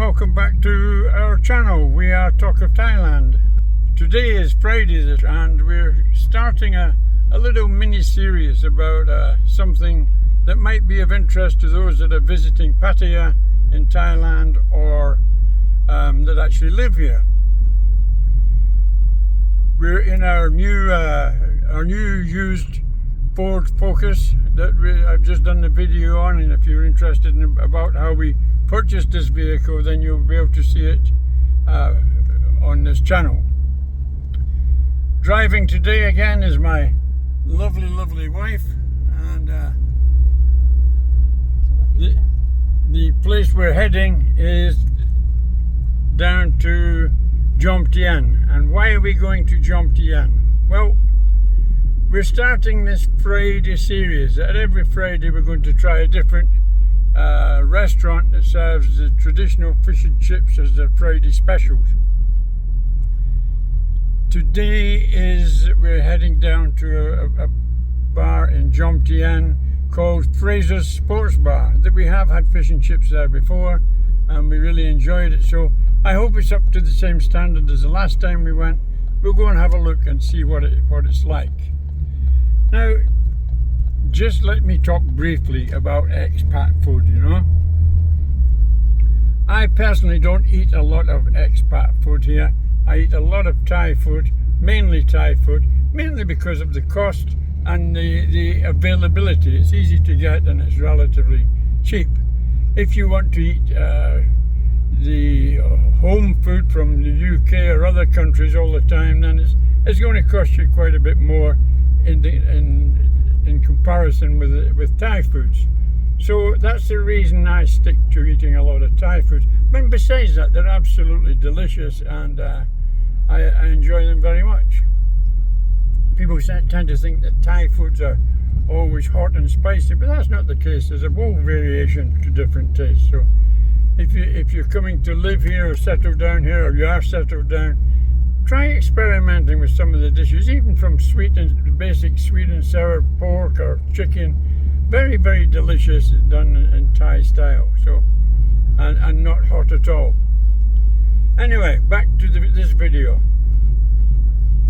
welcome back to our channel. We are Talk of Thailand. Today is Friday and we're starting a little mini series about something that might be of interest to those that are visiting Pattaya in Thailand or that actually live here. We're in our new used Ford Focus that I've just done the video on, and if you're interested in about how we purchased this vehicle, then you'll be able to see it on this channel. Driving today again is my lovely wife, and the place we're heading is down to Jomtien. And why are we going to Jomtien? Well, we're starting this Friday series. At every Friday we're going to try a different restaurant that serves the traditional fish and chips as their Friday specials. Today we're heading down to a bar in Jomtien called Fraser's Sports Bar. That we have had fish and chips there before and we really enjoyed it, so I hope it's up to the same standard as the last time we went. We'll go and have a look and see what it's like. Now, just let me talk briefly about expat food, I personally don't eat a lot of expat food here. I eat a lot of Thai food, mainly because of the cost and the availability. It's easy to get and it's relatively cheap. If you want to eat the home food from the UK or other countries all the time, then it's going to cost you quite a bit more in comparison with Thai foods. So that's the reason I stick to eating a lot of Thai foods. But besides that, they're absolutely delicious, and I enjoy them very much. People tend to think that Thai foods are always hot and spicy, but that's not the case. There's a whole variation to different tastes. So if you're coming to live here or settle down here, or you are settled down, try experimenting with some of the dishes, even from basic sweet and sour pork or chicken. Very, very delicious, done in Thai style. So, and not hot at all. Anyway, back to this video.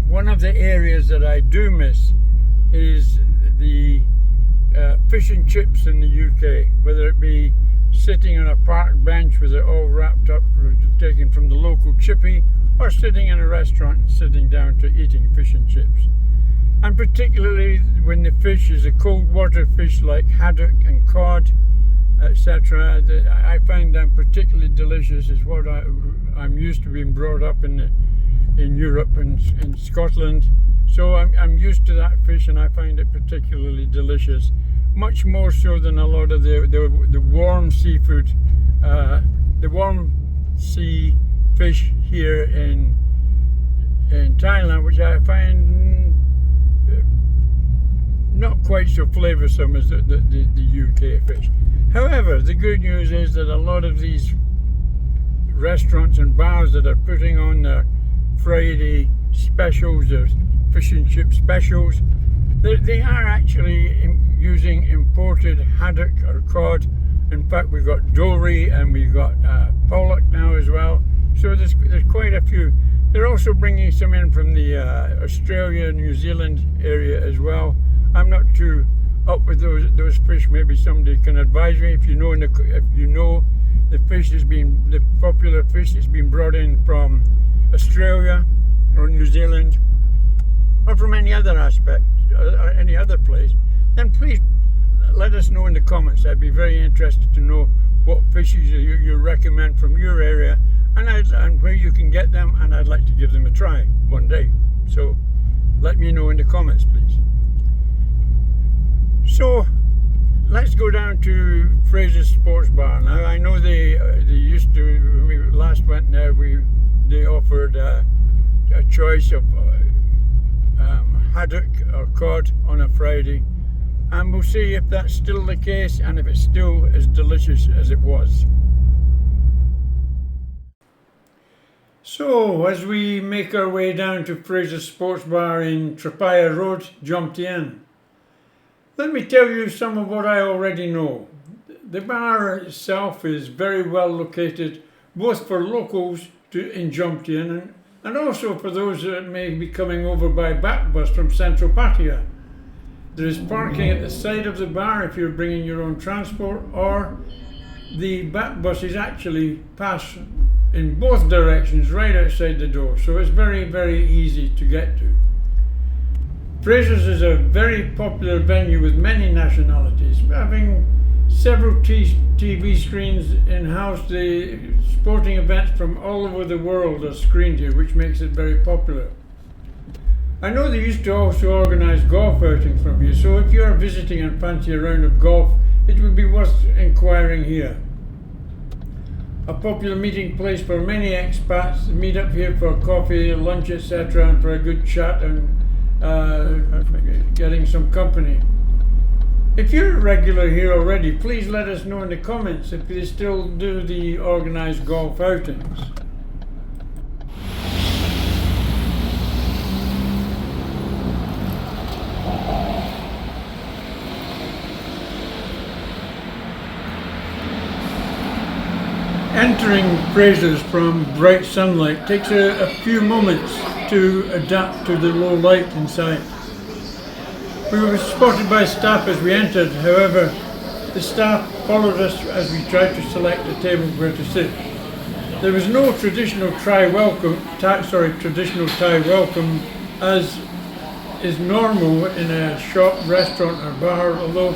One of the areas that I do miss is the fish and chips in the UK, whether it be sitting on a park bench with it all wrapped up, taken from the local chippy, or sitting in a restaurant and sitting down to eating fish and chips. And particularly when the fish is a cold water fish like haddock and cod, etc. I find them particularly delicious. It's what I'm used to being brought up in Europe and in Scotland. So I'm used to that fish and I find it particularly delicious. Much more so than a lot of the warm seafood, the warm sea fish here in Thailand, which I find not quite so flavoursome as the UK fish. However, the good news is that a lot of these restaurants and bars that are putting on their Friday specials, their fish and chip specials, they are actually using imported haddock or cod. In fact, we've got dory and we've got pollock now as well. So there's quite a few. They're also bringing some in from the Australia, New Zealand area as well. I'm not too up with those fish. Maybe somebody can advise me if you know the fish the popular fish that's been brought in from Australia or New Zealand or from any other aspect or any other place. Then please let us know in the comments. I'd be very interested to know what fishes you recommend from your area and where you can get them, and I'd like to give them a try one day. So let me know in the comments, please. So let's go down to Fraser's Sports Bar. Now I know they used to, when we last went there, they offered a choice of haddock or cod on a Friday, and we'll see if that's still the case and if it's still as delicious as it was. So as we make our way down to Fraser's Sports Bar in Pattaya Road, Jomtien, let me tell you some of what I already know. The bar itself is very well located both for locals in Jomtien and also for those that may be coming over by back bus from central Pattaya. There is parking at the side of the bar if you're bringing your own transport, or the back buses actually pass in both directions right outside the door, so it's very, very easy to get to. Fraser's is a very popular venue with many nationalities, having several TV screens in-house. The sporting events from all over the world are screened here, which makes it very popular. I know they used to also organise golf outings from here, so if you are visiting and fancy a round of golf, it would be worth inquiring here. A popular meeting place for many expats meet up here for coffee, lunch, etc., and for a good chat and getting some company. If you're a regular here already, please let us know in the comments if they still do the organised golf outings. Entering Fraser's from bright sunlight takes a few moments to adapt to the low light inside. We were spotted by staff as we entered, however, the staff followed us as we tried to select a table where to sit. There was no traditional Thai welcome as is normal in a shop, restaurant or bar, although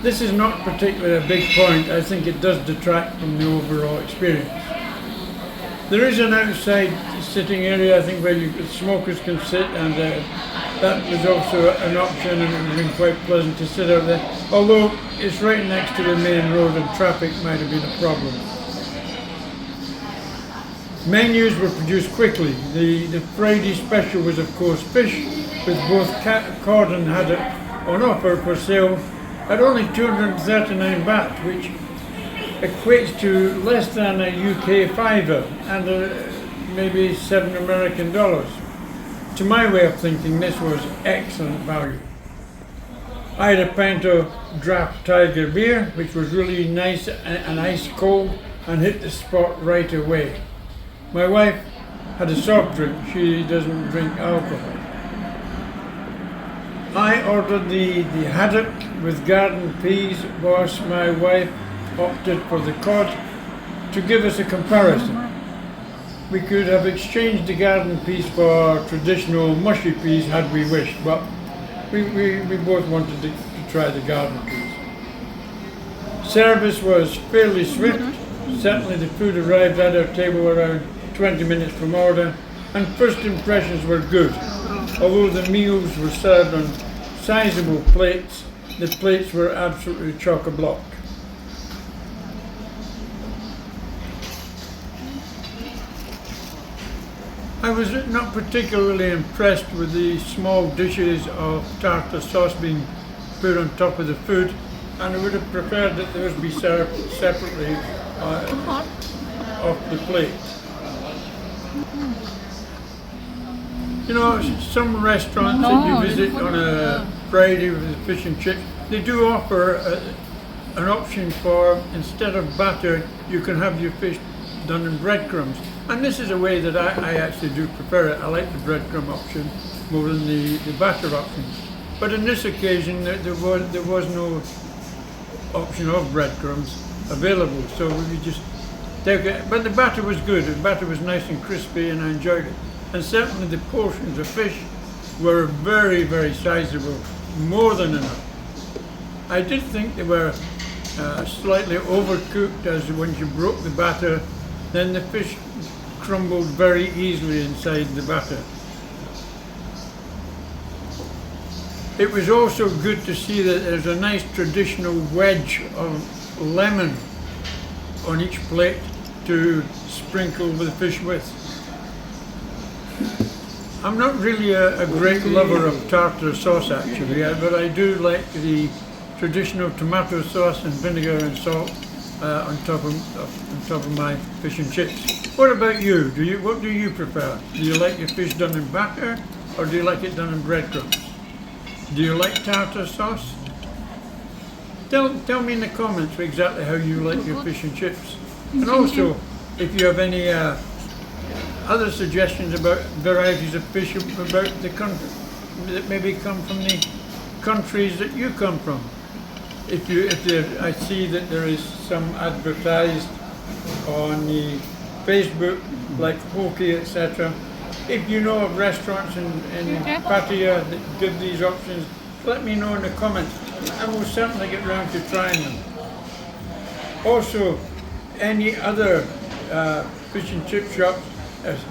this is not particularly a big point. I think it does detract from the overall experience. There is an outside sitting area, I think, where smokers can sit, and that was also an option, and it would have been quite pleasant to sit out there, although it's right next to the main road and traffic might have been a problem. Menus were produced quickly. The Friday special was of course fish, with both cod and haddock on offer for sale at only 239 baht, which equates to less than a UK fiver and maybe $7 American. To my way of thinking, this was excellent value. I had a pint of draft tiger beer, which was really nice and ice cold and hit the spot right away. My wife had a soft drink. She doesn't drink alcohol. I ordered the haddock with garden peas, whilst my wife opted for the cod to give us a comparison. We could have exchanged the garden peas for traditional mushy peas had we wished, but we both wanted to try the garden peas. Service was fairly swift. Certainly the food arrived at our table around 20 minutes from order, and first impressions were good. Although the meals were served on sizable plates, the plates were absolutely chock-a-block. I was not particularly impressed with the small dishes of tartar sauce being put on top of the food, and I would have preferred that those be served separately off the plate. You know, some restaurants that you visit on a Friday with the fish and chips, they do offer an option for, instead of batter, you can have your fish done in breadcrumbs. And this is a way that I actually do prefer it. I like the breadcrumb option more than the batter option. But in this occasion, there was no option of breadcrumbs available, so we just take it. But the batter was good. The batter was nice and crispy, and I enjoyed it. And certainly the portions of fish were very, very sizable, more than enough. I did think they were slightly overcooked, as when you broke the batter, then the fish crumbled very easily inside the batter. It was also good to see that there's a nice traditional wedge of lemon on each plate to sprinkle the fish with. I'm not really a great lover of tartar sauce actually, but I do like the traditional tomato sauce and vinegar and salt on top of my fish and chips. What about you? What do you prefer? Do you like your fish done in batter, or do you like it done in breadcrumbs? Do you like tartar sauce? Tell me in the comments exactly how you like your fish and chips. And also, if you have any other suggestions about varieties of fish about the country that maybe come from the countries that you come from. I see that there is some advertised on the Facebook, like Hoki, etc. If you know of restaurants in Pattaya that give these options, let me know in the comments. I will certainly get round to trying them. Also, any other fish and chip shops,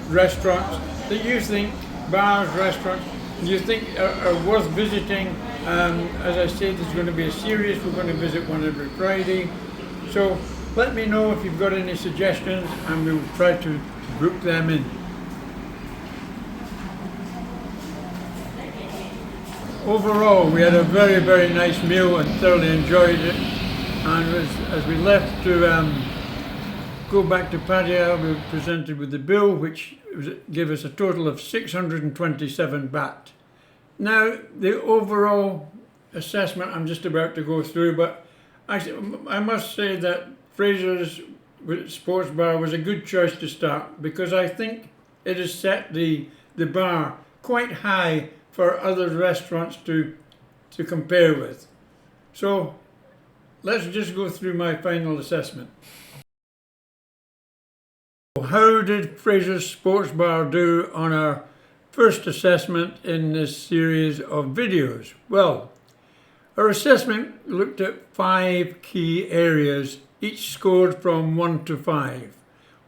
restaurants that you think, bars, restaurants, you think are worth visiting. As I said, there's going to be a series. We're going to visit one every Friday. So let me know if you've got any suggestions and we'll try to group them in. Overall, we had a very, very nice meal and thoroughly enjoyed it. And as we left to go back to Pattaya, we were presented with the bill, which gave us a total of 627 baht. Now, the overall assessment I'm just about to go through, but I must say that Fraser's Sports Bar was a good choice to start, because I think it has set the bar quite high for other restaurants to compare with. So let's just go through my final assessment. How did Fraser's Sports Bar do on our first assessment in this series of videos? Well, our assessment looked at 5 key areas, each scored from 1 to 5.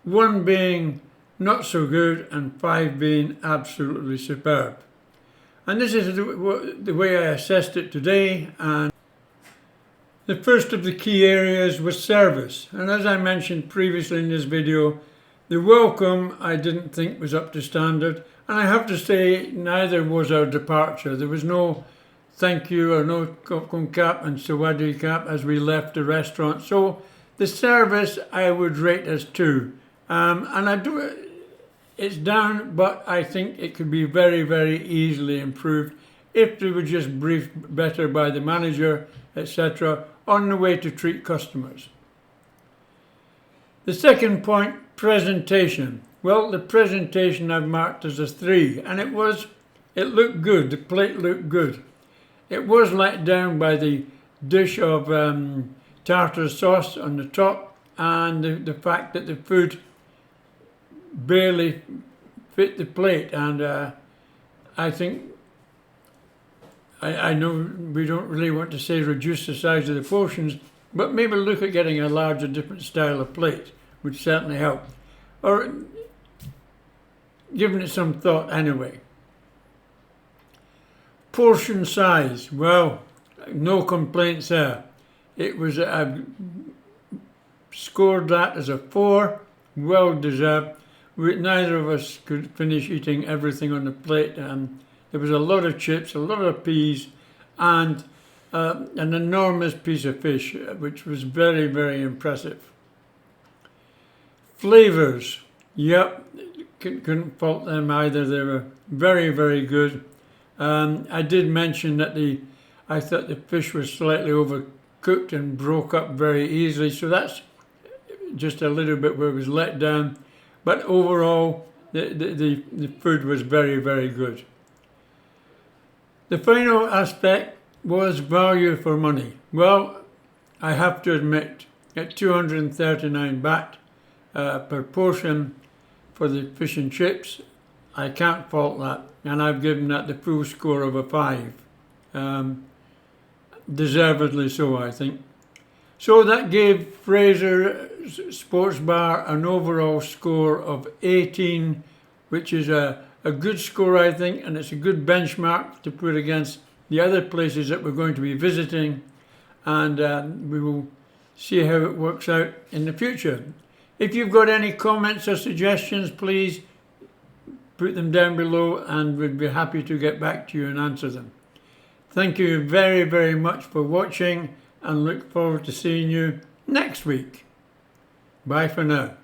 1 being not so good and 5 being absolutely superb. And this is the way I assessed it today. And the first of the key areas was service. And as I mentioned previously in this video, the welcome I didn't think was up to standard. And I have to say, neither was our departure. There was no thank you or no Kokon Kap and Sawadi Kap as we left the restaurant. So the service I would rate as 2. It's down, but I think it could be very, very easily improved if they were just briefed better by the manager, etc., on the way to treat customers. The second point, presentation. Well, the presentation I've marked as a 3, and it looked good. The plate looked good. It was let down by the dish of tartar sauce on the top, and the fact that the food barely fit the plate. And I think, I know we don't really want to say reduce the size of the portions, but maybe look at getting a larger, different style of plate would certainly help, or giving it some thought anyway. Portion size, well, no complaints there. It was, I scored that as a 4, well deserved. Neither of us could finish eating everything on the plate. There was a lot of chips, a lot of peas, and an enormous piece of fish, which was very, very impressive. Flavors, yep, couldn't fault them either. They were very, very good. I did mention that I thought the fish was slightly overcooked and broke up very easily, so that's just a little bit where it was let down. But overall, the food was very, very good. The final aspect was value for money. Well, I have to admit, at 239 baht per portion for the fish and chips, I can't fault that. And I've given that the full score of a 5. Deservedly so, I think. So that gave Fraser Sports Bar an overall score of 18, which is a good score, I think, and it's a good benchmark to put against the other places that we're going to be visiting, and we will see how it works out in the future. If you've got any comments or suggestions, please put them down below and we'd be happy to get back to you and answer them. Thank you very, very much for watching, and look forward to seeing you next week. Bye for now.